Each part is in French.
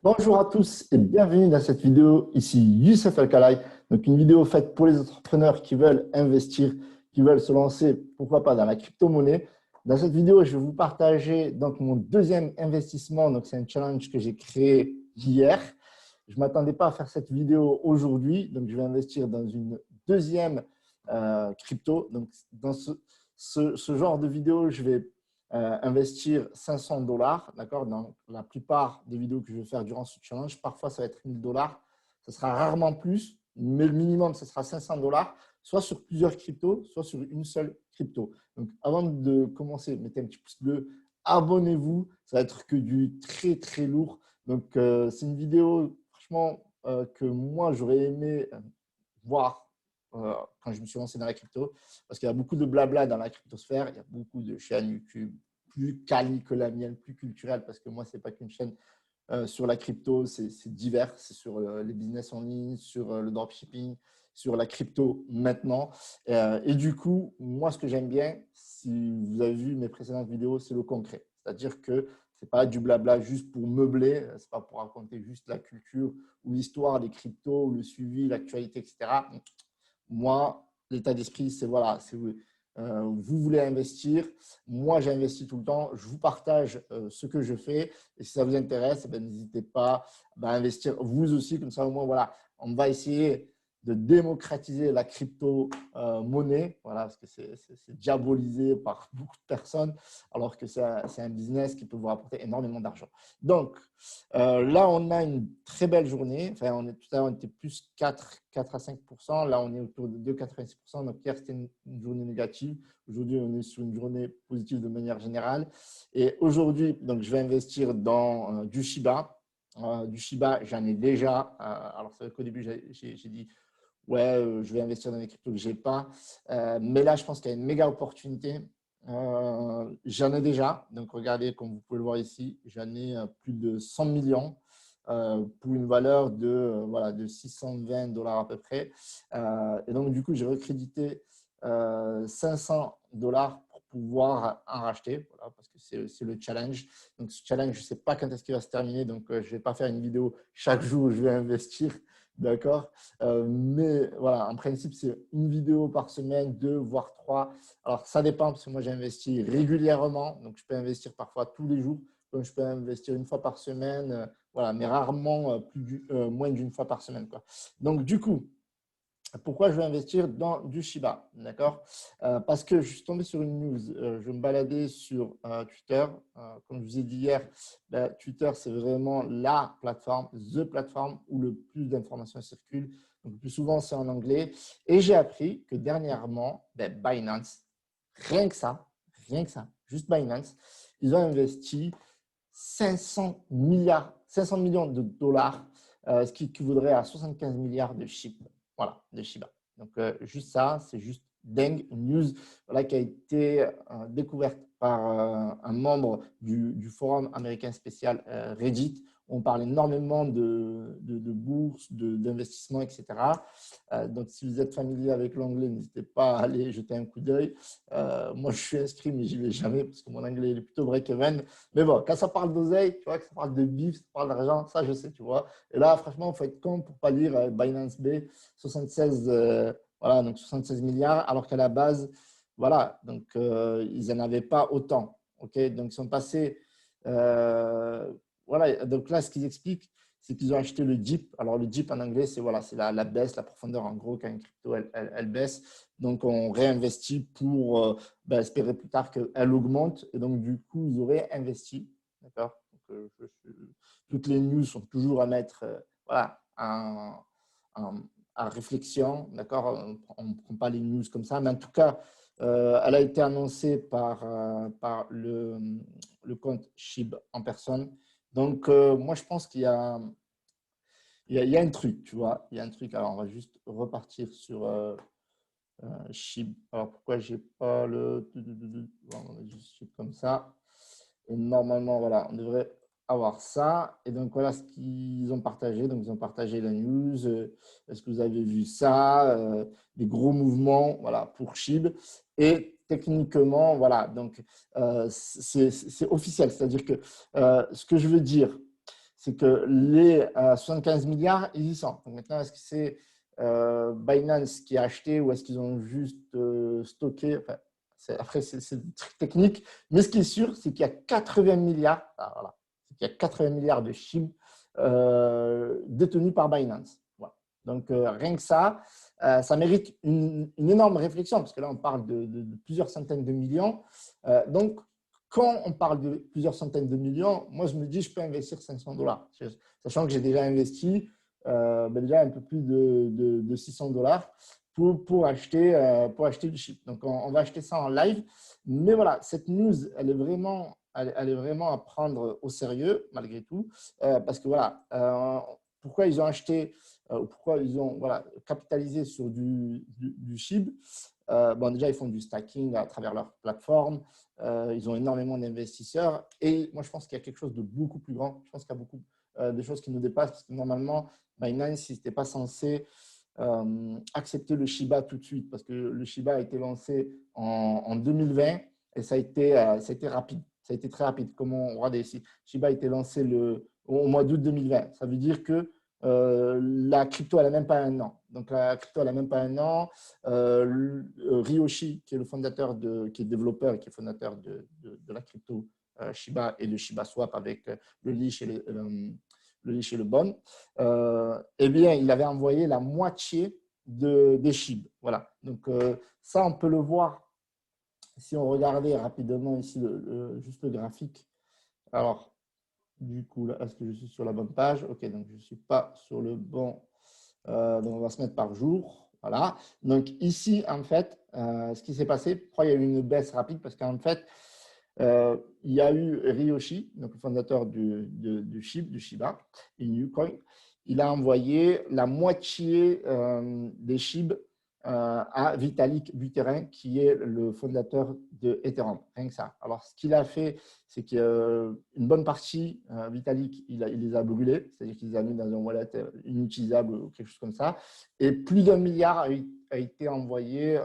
Bonjour à tous et bienvenue dans cette vidéo. Ici Youssef El-Khalai. Donc une vidéo faite pour les entrepreneurs qui veulent investir, qui veulent se lancer, pourquoi pas, dans la crypto-monnaie. Dans cette vidéo, je vais vous partager donc mon deuxième investissement. Donc c'est un challenge que j'ai créé hier. Je ne m'attendais pas à faire cette vidéo aujourd'hui. Donc je vais investir dans une deuxième crypto. Donc dans ce genre de vidéo, je vais investir 500 $, d'accord, dans la plupart des vidéos que je vais faire durant ce challenge. Parfois, ça va être 1000 $. Ce sera rarement plus, mais le minimum, ce sera 500 $, soit sur plusieurs cryptos, soit sur une seule crypto. Donc, avant de commencer, mettez un petit pouce bleu, abonnez-vous. Ça va être que du très, très lourd. Donc, c'est une vidéo, franchement, que moi, j'aurais aimé voir quand je me suis lancé dans la crypto, parce qu'il y a beaucoup de blabla dans la cryptosphère, il y a beaucoup de chaînes YouTube plus quali que la mienne, plus culturelle, parce que moi, ce n'est pas qu'une chaîne sur la crypto, c'est divers, c'est sur les business en ligne, sur le dropshipping, sur la crypto maintenant. Et du coup, moi, ce que j'aime bien, si vous avez vu mes précédentes vidéos, c'est le concret. C'est-à-dire que ce n'est pas du blabla juste pour meubler, ce n'est pas pour raconter juste la culture ou l'histoire des cryptos, le suivi, l'actualité, etc. Moi, l'état d'esprit, c'est voilà, c'est vous voulez investir, moi j'investis tout le temps, je vous partage ce que je fais et si ça vous intéresse, n'hésitez pas à investir vous aussi, comme ça au moins voilà, on va essayer de démocratiser la crypto-monnaie, voilà, parce que c'est diabolisé par beaucoup de personnes, alors que c'est un business qui peut vous rapporter énormément d'argent. Donc, là, on a une très belle journée. Enfin, tout à l'heure, on était plus 4 à 5%. Là, on est autour de 2,86%. Donc, hier, c'était une journée négative. Aujourd'hui, on est sur une journée positive de manière générale. Et aujourd'hui, donc, je vais investir dans du Shiba. Du Shiba, j'en ai déjà. Alors, c'est vrai qu'au début, j'ai dit ouais, je vais investir dans des cryptos que je n'ai pas. Mais là, je pense qu'il y a une méga opportunité. J'en ai déjà. Donc, regardez, comme vous pouvez le voir ici, j'en ai plus de 100 millions pour une valeur de, voilà, de 620 $ à peu près. Et donc, du coup, j'ai recrédité 500 $ pour pouvoir en racheter, voilà, parce que c'est le challenge. Donc, ce challenge, je ne sais pas quand est-ce qu'il va se terminer. Donc, je ne vais pas faire une vidéo chaque jour où je vais investir. D'accord. Mais voilà, en principe, c'est une vidéo par semaine, deux, voire trois. Alors, ça dépend parce que moi, j'investis régulièrement. Donc, je peux investir parfois tous les jours. Donc, je peux investir une fois par semaine. Voilà, mais rarement moins d'une fois par semaine, quoi. Donc, du coup, pourquoi je vais investir dans du Shiba, d'accord? Parce que je suis tombé sur une news, je me baladais sur Twitter. Comme je vous ai dit hier, Twitter, c'est vraiment la plateforme, the plateforme où le plus d'informations circulent. Donc, le plus souvent, c'est en anglais. Et j'ai appris que dernièrement, Binance, rien que ça, juste Binance, ils ont investi 500 millions de dollars, ce qui équivaudrait à 75 milliards de Shiba. Voilà, de Shiba. Donc, juste ça, c'est juste dingue. Une news voilà, qui a été découverte par un membre du forum américain spécial Reddit. On parle énormément de bourse, d'investissement, etc. Donc, si vous êtes familier avec l'anglais, n'hésitez pas à aller jeter un coup d'œil. Moi, je suis inscrit, mais je n'y vais jamais parce que mon anglais est plutôt break-even. Mais bon, quand ça parle d'oseille, tu vois, que ça parle de bif, ça parle d'argent, ça, je sais, tu vois. Et là, franchement, il faut être con pour ne pas lire Binance B, 76, voilà, donc 76 milliards, alors qu'à la base, voilà, donc ils n'en avaient pas autant. OK, donc ils sont passés. Voilà, donc là, ce qu'ils expliquent, c'est qu'ils ont acheté le dip. Alors, le dip en anglais, c'est voilà, la baisse, la profondeur. En gros, quand une crypto, elle baisse, donc on réinvestit pour espérer plus tard qu'elle augmente. Et donc, du coup, ils auraient investi. D'accord. Toutes les news sont toujours à mettre voilà, à réflexion. D'accord. On ne prend pas les news comme ça. Mais en tout cas, elle a été annoncée par le compte SHIB en personne. Donc, moi, je pense qu'il y a un truc, tu vois. Il y a un truc. Alors, on va juste repartir sur SHIB. Alors, pourquoi je n'ai pas le… On va juste SHIB comme ça. Et normalement, voilà, on devrait avoir ça. Et donc, voilà ce qu'ils ont partagé. Donc, ils ont partagé la news. Est-ce que vous avez vu ça? Des gros mouvements voilà, pour SHIB. Et techniquement, voilà, donc c'est officiel. C'est-à-dire que ce que je veux dire, c'est que les 75 milliards, ils y sont. Donc maintenant, est-ce que c'est Binance qui a acheté ou est-ce qu'ils ont juste stocké? Enfin, après, c'est du truc technique. Mais ce qui est sûr, c'est qu'il y a 80 milliards, voilà, il y a 80 milliards de SHIB détenus par Binance. Voilà. Donc, rien que ça mérite une énorme réflexion, parce que là, on parle de plusieurs centaines de millions. Donc, quand on parle de plusieurs centaines de millions, moi, je me dis, je peux investir 500 $, sachant que j'ai déjà investi déjà un peu plus de 600 $ pour acheter du chip. Donc, on va acheter ça en live. Mais voilà, cette news, elle est vraiment à prendre au sérieux, malgré tout, parce que voilà, pourquoi ils ont acheté, pourquoi ils ont capitalisé sur du SHIB. Bon, déjà, ils font du stacking à travers leur plateforme. Ils ont énormément d'investisseurs. Et moi, je pense qu'il y a quelque chose de beaucoup plus grand. Je pense qu'il y a beaucoup de choses qui nous dépassent. Parce que normalement, Binance, ils n'étaient pas censés accepter le Shiba tout de suite. Parce que le Shiba a été lancé en 2020 et ça a été rapide. Ça a été très rapide. Comme on regarde ici, Shiba a été lancé au mois d'août 2020. Ça veut dire que la crypto, elle n'a même pas un an. Donc, la crypto, elle n'a même pas un an. Ryoshi, qui est le fondateur, qui est développeur et qui est fondateur de la crypto Shiba et de Shiba Swap avec le Leash et le Bond, eh bien, il avait envoyé la moitié des SHIB. Voilà. Donc, ça, on peut le voir si on regardait rapidement ici juste le graphique. Alors, du coup, là, est-ce que je suis sur la bonne page? Ok, donc je ne suis pas sur le bon. Donc, on va se mettre par jour. Voilà. Donc, ici, en fait, ce qui s'est passé, pourquoi il y a eu une baisse rapide? Parce qu'en fait, il y a eu Ryoshi, donc le fondateur du Shiba, Inucoin. Il a envoyé la moitié des SHIB à Vitalik Buterin, qui est le fondateur de Ethereum. Rien que ça. Alors, ce qu'il a fait, c'est qu'une bonne partie, Vitalik, il les a brûlés, c'est-à-dire qu'il les a mis dans un wallet inutilisable ou quelque chose comme ça. Et plus d'1 milliard a été envoyé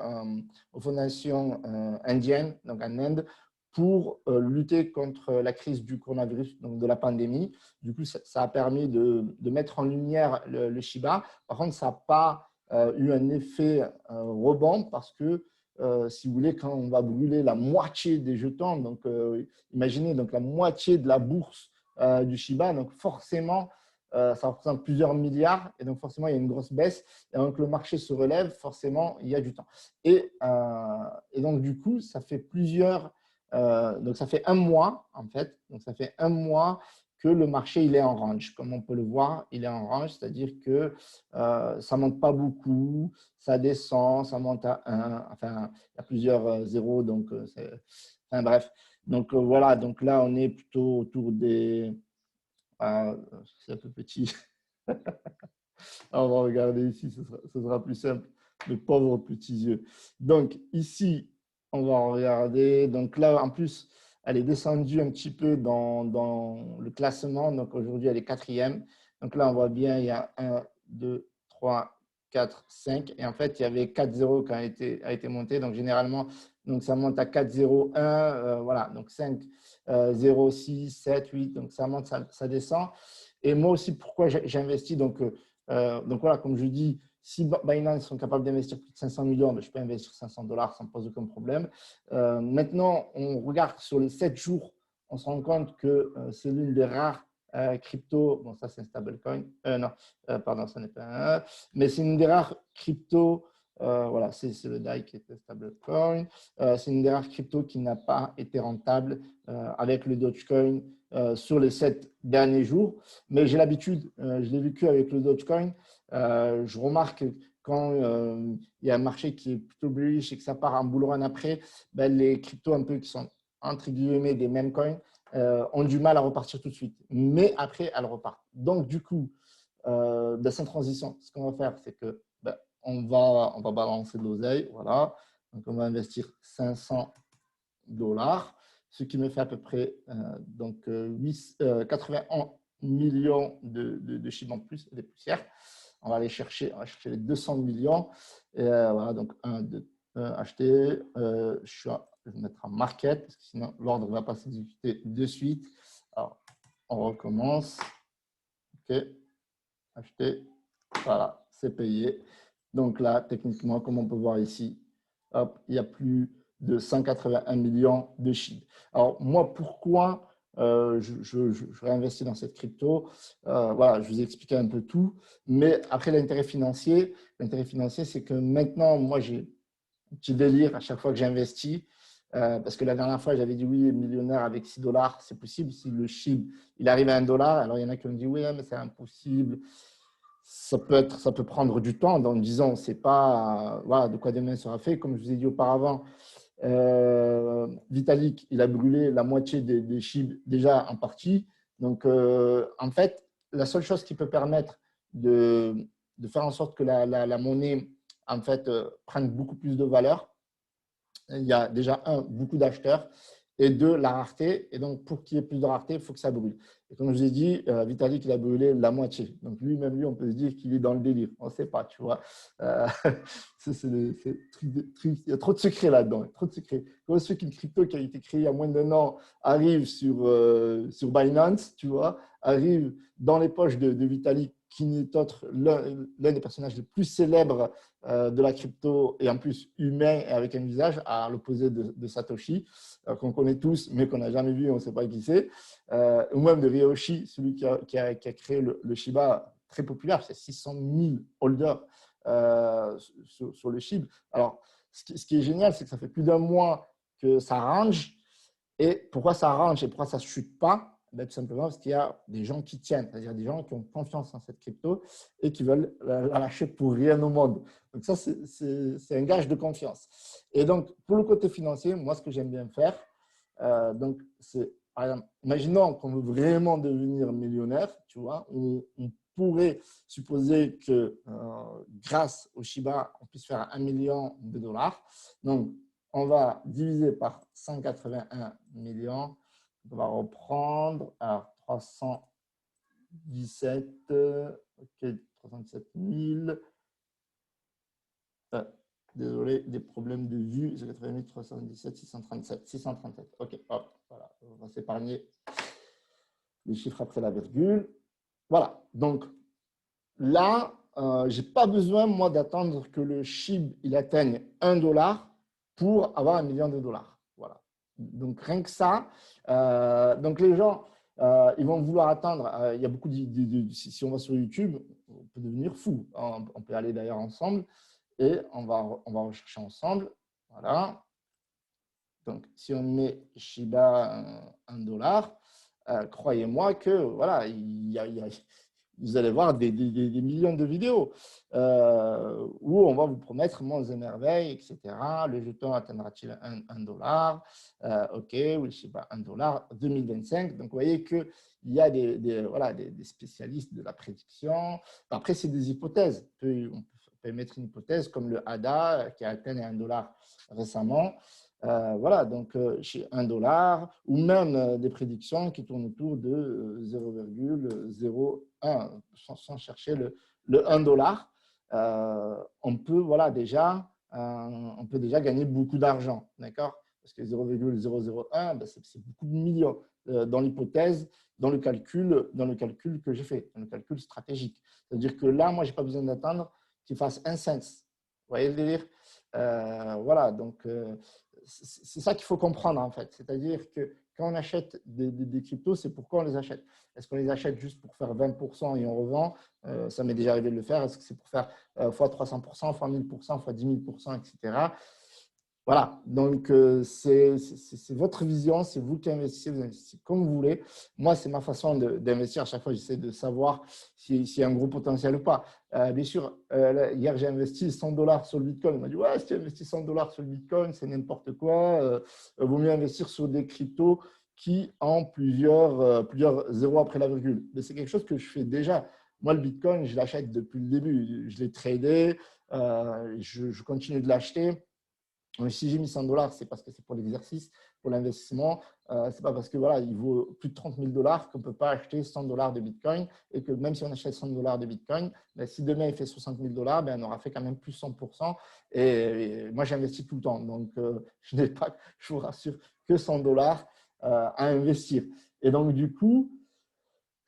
aux fondations indiennes, donc en Inde, pour lutter contre la crise du coronavirus, donc de la pandémie. Du coup, ça a permis de mettre en lumière le Shiba. Par contre, ça n'a pas eu un effet rebond parce que, si vous voulez, quand on va brûler la moitié des jetons, donc imaginez donc la moitié de la bourse du Shiba, donc forcément, ça représente plusieurs milliards et donc forcément, il y a une grosse baisse. Et donc, le marché se relève, forcément, il y a du temps. Et donc, du coup, ça fait donc, ça fait un mois, en fait. Donc, ça fait un mois que le marché il est en range. Comme on peut le voir, il est en range, c'est-à-dire que ça ne monte pas beaucoup, ça descend, ça monte à 1. Enfin, il y a plusieurs zéros, donc enfin, bref. Donc, voilà, donc là, on est plutôt autour des… c'est un peu petit. On va regarder ici, ce sera plus simple. Mes pauvres petits yeux. Donc, ici, on va regarder. Donc là, en plus, elle est descendue un petit peu dans le classement. Donc, aujourd'hui, elle est 4e. Donc là, on voit bien, il y a 1, 2, 3, 4, 5. Et en fait, il y avait 4,0 qui a été monté. Donc, généralement, donc ça monte à 4,01. Voilà, donc 5, 0, 6, 7, 8. Donc, ça monte, ça descend. Et moi aussi, pourquoi j'investis donc voilà, comme je dis, si Binance sont capables d'investir plus de 500 millions, je peux investir 500 $, ça ne me pose aucun problème. Maintenant, on regarde sur les 7 jours, on se rend compte que c'est l'une des rares cryptos. Bon, ça, c'est un stablecoin. Non, pardon, ça n'est pas un. Mais c'est une des rares cryptos. Voilà, c'est le DAI qui est un stablecoin. C'est une des rares cryptos qui n'a pas été rentable avec le Dogecoin sur les 7 derniers jours. Mais j'ai l'habitude, je l'ai vécu avec le Dogecoin. Je remarque quand il y a un marché qui est plutôt bullish et que ça part en bull run après, les cryptos un peu qui sont entre guillemets des mêmes coins ont du mal à repartir tout de suite. Mais après, elles repartent. Donc, du coup, sans transition, ce qu'on va faire, c'est que on va balancer de l'oseille. Voilà. Donc, on va investir 500 $, ce qui me fait à peu près 81 millions de chiffres en plus, des poussières. On va chercher les 200 millions. Et voilà, donc 1, 2, acheter. Je vais mettre en market, parce que sinon l'ordre ne va pas s'exécuter de suite. Alors, on recommence. OK, acheter. Voilà, c'est payé. Donc là, techniquement, comme on peut voir ici, hop, il y a plus de 181 millions de SHIB. Alors, moi, pourquoi je réinvestis dans cette crypto? Voilà, je vous ai expliqué un peu tout. Mais après, l'intérêt financier, c'est que maintenant, moi, j'ai un petit délire à chaque fois que j'investis. Parce que la dernière fois, j'avais dit oui, millionnaire avec 6 dollars, c'est possible. Si le SHIB, il arrive à 1 dollar, alors il y en a qui ont dit oui, mais c'est impossible. Ça peut prendre du temps. Donc, disons, c'est pas voilà, de quoi demain sera fait. Comme je vous ai dit auparavant, Vitalik, il a brûlé la moitié des SHIB déjà en partie. Donc, en fait, la seule chose qui peut permettre de faire en sorte que la monnaie en fait, prenne beaucoup plus de valeur, il y a déjà beaucoup d'acheteurs et deux, la rareté. Et donc, pour qu'il y ait plus de rareté, il faut que ça brûle. Et comme je vous ai dit, Vitalik, il a brûlé la moitié. Donc, lui, on peut se dire qu'il est dans le délire. On ne sait pas, tu vois. Il y a trop de secrets là-dedans. Trop de secrets. Quand ceux qu'une crypto qui a été créée il y a moins d'un an arrive sur Binance, tu vois, arrive dans les poches de Vitalik, qui n'est autre l'un des personnages les plus célèbres de la crypto et en plus humain et avec un visage à l'opposé de Satoshi, qu'on connaît tous mais qu'on n'a jamais vu, on ne sait pas qui c'est, ou même de Ryoshi, celui qui a créé le Shiba, très populaire, c'est 600 000 holders sur le Shiba. Alors, ce qui est génial, c'est que ça fait plus d'un mois que ça range. Et pourquoi ça range et pourquoi ça ne chute pas? Ben, tout simplement parce qu'il y a des gens qui tiennent, c'est-à-dire des gens qui ont confiance en cette crypto et qui veulent la lâcher pour rien au monde. Donc ça, c'est un gage de confiance. Et donc, pour le côté financier, moi, ce que j'aime bien faire, donc c'est, par exemple, imaginons qu'on veut vraiment devenir millionnaire, tu vois, on pourrait supposer que grâce au Shiba, on puisse faire 1 million de dollars. Donc, on va diviser par 181 millions. On va reprendre à 317, ok, 317 000. Désolé, des problèmes de vue. 88, 317, 637. 637. Ok, hop, voilà. On va s'épargner les chiffres après la virgule. Voilà. Donc là, je n'ai pas besoin, moi, d'attendre que le SHIB il atteigne 1 dollar pour avoir 1 million de dollars. Voilà. Donc rien que ça. Donc les gens, ils vont vouloir attendre. Il y a beaucoup si on va sur YouTube, on peut devenir fou. On peut aller d'ailleurs ensemble. Et on va rechercher ensemble. Voilà. Donc, si on met Shiba 1 dollar, croyez-moi que voilà, vous allez voir des millions de vidéos où on va vous promettre monts et merveilles, etc. Le jeton atteindra-t-il 1 dollar? OK, oui, Shiba 1 dollar 2025. Donc, vous voyez qu'il y a des spécialistes de la prédiction. Après, c'est des hypothèses. On peut émettre une hypothèse comme le ADA qui a atteint 1 dollar récemment. Voilà, donc chez 1 dollar ou même des prédictions qui tournent autour de 0,01 sans chercher le 1 dollar. On peut déjà gagner beaucoup d'argent, d'accord? Parce que 0,001, ben, c'est beaucoup de millions dans l'hypothèse, dans le calcul que j'ai fait, dans le calcul stratégique. C'est-à-dire que là, moi, je n'ai pas besoin d'attendre qu'il fasse 1 cent. Vous voyez le délire? Voilà, donc c'est ça qu'il faut comprendre en fait. C'est-à-dire que quand on achète des cryptos, c'est pourquoi on les achète. Est-ce qu'on les achète juste pour faire 20% et on revend? Ça m'est déjà arrivé de le faire. Est-ce que c'est pour faire fois 300%, fois 1000%, fois 10 000%, etc. Voilà, donc c'est votre vision, c'est vous qui investissez, vous investissez comme vous voulez. Moi, c'est ma façon d'investir. À chaque fois, j'essaie de savoir s'il y a un gros potentiel ou pas. Bien sûr, hier, j'ai investi 100 dollars sur le Bitcoin. On m'a dit, ouais, si tu investis 100 dollars sur le Bitcoin, c'est n'importe quoi. Vaut mieux investir sur des cryptos qui ont plusieurs zéros après la virgule. Mais c'est quelque chose que je fais déjà. Moi, le Bitcoin, je l'achète depuis le début. Je l'ai tradé, je continue de l'acheter. Si j'ai mis 100 dollars, c'est parce que c'est pour l'exercice, pour l'investissement. C'est pas parce que voilà, il vaut plus de 30 000 dollars qu'on ne peut pas acheter 100 dollars de Bitcoin et que même si on achète 100 dollars de Bitcoin, ben, si demain il fait 60 000 dollars, ben, on aura fait quand même plus 100%. Et moi, j'investis tout le temps. Donc, je n'ai pas, je vous rassure, que 100 dollars à investir. Et donc, du coup,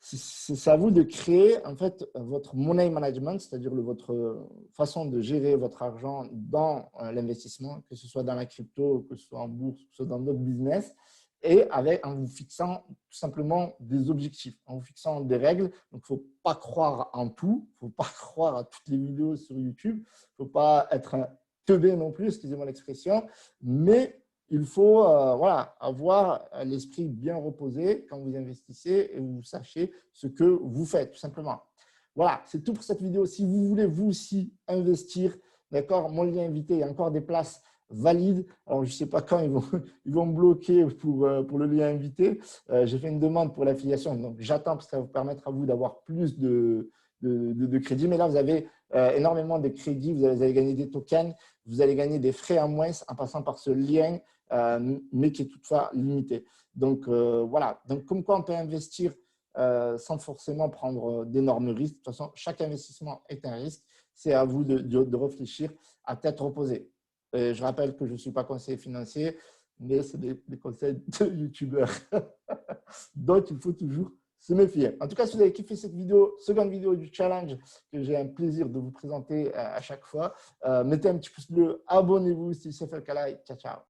c'est à vous de créer en fait votre money management, c'est-à-dire votre façon de gérer votre argent dans l'investissement, que ce soit dans la crypto, que ce soit en bourse, que ce soit dans d'autres business, et en vous fixant tout simplement des objectifs, en vous fixant des règles. Donc, il ne faut pas croire en tout, il ne faut pas croire à toutes les vidéos sur YouTube, il ne faut pas être un teubé non plus, excusez-moi l'expression, mais il faut voilà, avoir l'esprit bien reposé quand vous investissez et vous sachez ce que vous faites, tout simplement. Voilà, c'est tout pour cette vidéo. Si vous voulez vous aussi investir, d'accord, mon lien invité, il y a encore des places valides. Alors, je ne sais pas quand ils vont me bloquer pour le lien invité. J'ai fait une demande pour l'affiliation, donc j'attends parce que ça va vous permettre à vous d'avoir plus de crédits. Mais là, vous avez énormément de crédits, vous allez gagner des tokens, vous allez gagner des frais en moins en passant par ce lien, mais qui est toutefois limité. Donc, voilà. Donc, comme quoi on peut investir sans forcément prendre d'énormes risques. De toute façon, chaque investissement est un risque. C'est à vous de réfléchir à tête reposée. Je rappelle que je ne suis pas conseiller financier, mais c'est des conseils de youtubeurs. Donc, il faut toujours se méfier. En tout cas, si vous avez kiffé cette vidéo, seconde vidéo du challenge que j'ai un plaisir de vous présenter à chaque fois, mettez un petit pouce bleu, abonnez-vous si c'est fait le cas. Ciao, ciao.